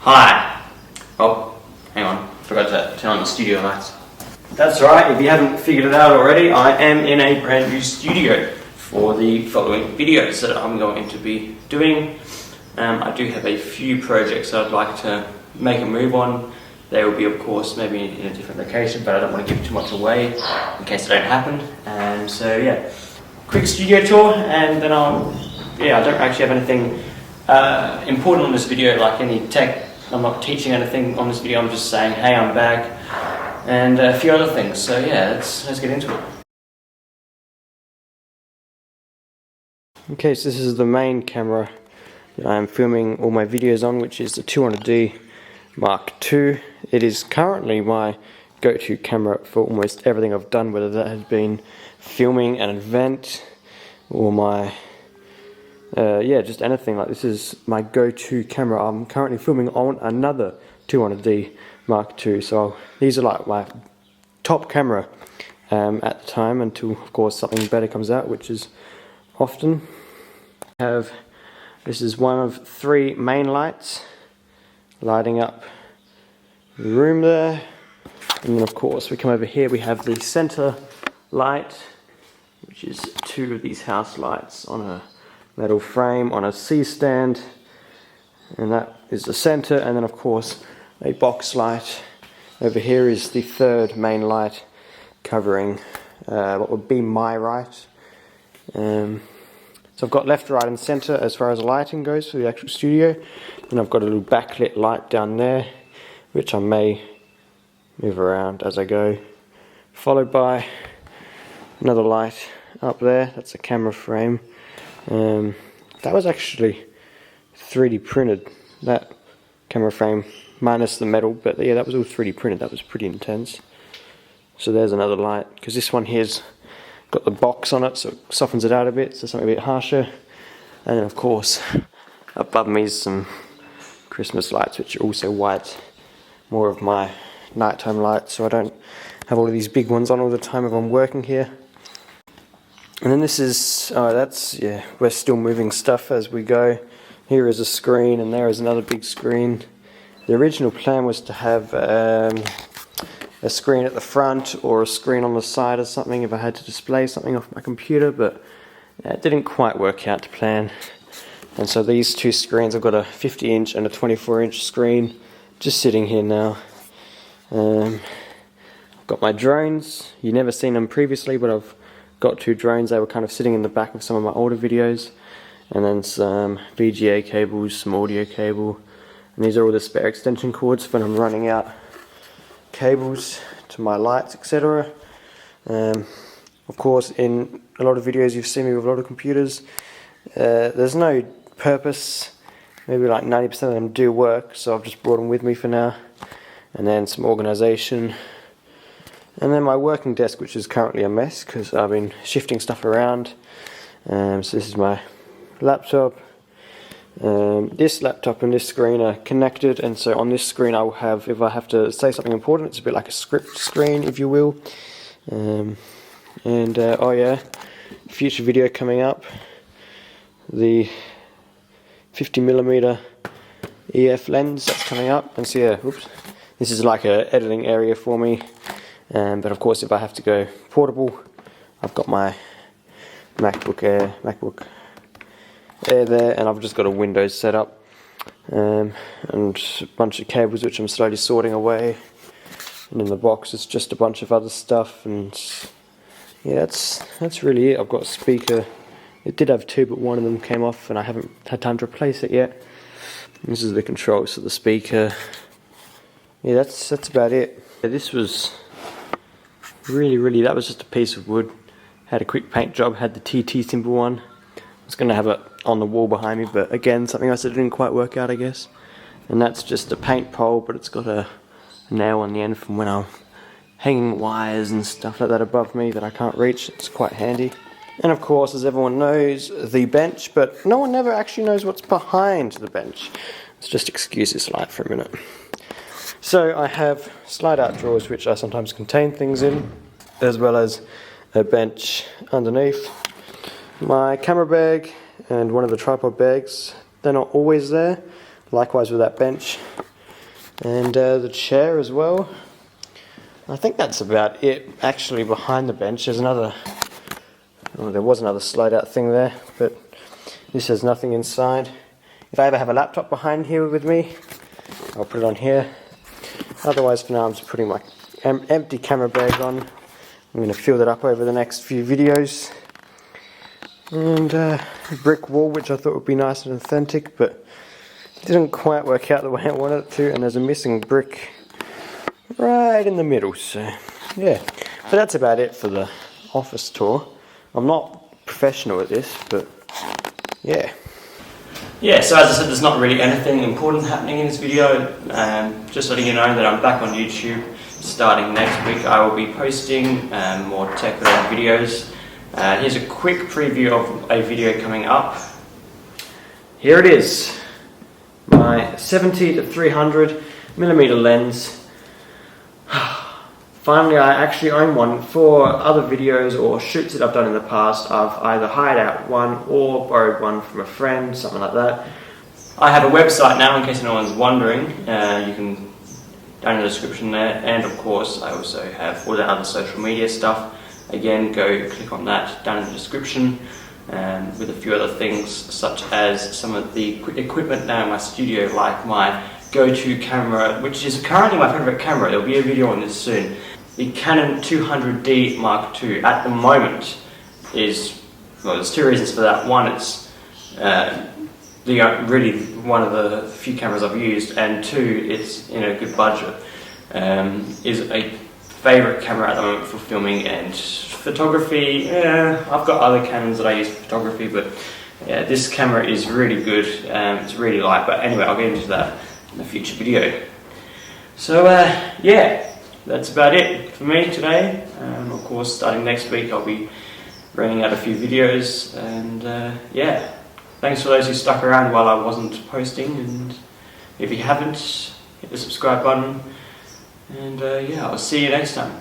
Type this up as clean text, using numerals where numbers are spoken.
Hi! Oh, hang on, forgot to turn on the studio lights. That's right, if you haven't figured it out already, I am in a brand new studio for the following videos that I'm going to be doing. I do have a few projects that I'd like to make a move on. They will be, of course, maybe in a different location, but I don't want to give too much away in case it don't happen. And so yeah, quick studio tour, and then I don't actually have anything important on this video, like any tech. I'm not teaching anything on this video, I'm just saying, hey, I'm back, and a few other things. So yeah, let's get into it. Okay, so this is the main camera that I'm filming all my videos on, which is the 200D Mark II. It is currently my go-to camera for almost everything I've done, whether that has been filming an event or my just anything. Like, this is my go-to camera. I'm currently filming on another 200D Mark II, so these are like my top camera at the time, until of course something better comes out, which is often. This is one of 3 main lights lighting up the room there, and then of course we come over here, we have the center light, which is 2 of these house lights on a metal frame on a C-stand, and that is the center. And then of course a box light over here is the 3rd main light, covering what would be my right. So I've got left, right and center as far as lighting goes for the actual studio, and I've got a little backlit light down there, which I may move around as I go, followed by another light up there. That's a camera frame. That was actually 3D printed, that camera frame, minus the metal, but yeah, that was all 3D printed. That was pretty intense. So there's another light, because this one here's got the box on it, so it softens it out a bit, so something a bit harsher. And then of course above me is some Christmas lights, which are also white, more of my nighttime lights, so I don't have all of these big ones on all the time if I'm working here. And then this is, we're still moving stuff as we go. Here is a screen, and there is another big screen. The original plan was to have a screen at the front or a screen on the side or something if I had to display something off my computer, but it didn't quite work out to plan. And so these 2 screens, I've got a 50-inch and a 24-inch screen just sitting here now. I've got my drones. You've never seen them previously, but I've got 2 drones. They were kind of sitting in the back of some of my older videos, and then some VGA cables, some audio cable, and these are all the spare extension cords for when I'm running out cables to my lights, etc. Of course, in a lot of videos you've seen me with a lot of computers. There's no purpose, maybe like 90% of them do work, so I've just brought them with me for now. And then some organization, and then my working desk, which is currently a mess because I've been shifting stuff around. So this is my laptop. This laptop and this screen are connected, and so on this screen I will have, if I have to say something important, it's a bit like a script screen, if you will. Oh yeah, future video coming up, the 50mm EF lens that's coming up. And so yeah, this is like a editing area for me. But of course, if I have to go portable, I've got my MacBook Air there, and I've just got a Windows setup, and a bunch of cables which I'm slowly sorting away. And in the box is just a bunch of other stuff, and yeah, that's really it. I've got a speaker. It did have 2, but one of them came off, and I haven't had time to replace it yet. This is the controls for the speaker. Yeah, that's about it. This was really, that was just a piece of wood. Had a quick paint job, had the TT symbol on. I was going to have it on the wall behind me, but again, something else that didn't quite work out, I guess. And that's just a paint pole, but it's got a nail on the end from when I'm hanging wires and stuff like that above me that I can't reach. It's quite handy. And of course, as everyone knows, the bench, but no one ever actually knows what's behind the bench. Let's just excuse this light for a minute. So I have slide-out drawers which I sometimes contain things in, as well as a bench underneath. My camera bag and one of the tripod bags, they're not always there. Likewise with that bench. And the chair as well. I think that's about it. Actually, behind the bench there's another, oh, there was another slide out thing there, but this has nothing inside. If I ever have a laptop behind here with me, I'll put it on here. Otherwise for now I'm just putting my empty camera bag on. I'm going to fill that up over the next few videos. And a brick wall, which I thought would be nice and authentic, but it didn't quite work out the way I wanted it to, and there's a missing brick right in the middle. So yeah, but that's about it for the office tour. I'm not professional at this, but yeah. Yeah, so as I said, there's not really anything important happening in this video. Just letting you know that I'm back on YouTube starting next week. I will be posting more tech-related videos. Here's a quick preview of a video coming up. Here it is, my 70 to 300 millimeter lens. Finally, I actually own one. For other videos or shoots that I've done in the past, I've either hired out one or borrowed one from a friend, something like that. I have a website now, in case anyone's wondering. You can down in the description there, and of course I also have all the other social media stuff. Again, go click on that down in the description, with a few other things such as some of the equipment now in my studio, like my go-to camera, which is currently my favourite camera. There'll be a video on this soon. The Canon 200D Mark II at the moment is, well, there's two reasons for that. One, it's really one of the few cameras I've used, and two, it's in a good budget. Is a favourite camera at the moment for filming and photography. I've got other Canons that I use for photography, but yeah, this camera is really good. It's really light, but anyway, I'll get into that in a future video. So yeah, that's about it for me today. Of course, starting next week I'll be bringing out a few videos, and yeah, thanks for those who stuck around while I wasn't posting, and if you haven't, hit the subscribe button, and yeah, I'll see you next time.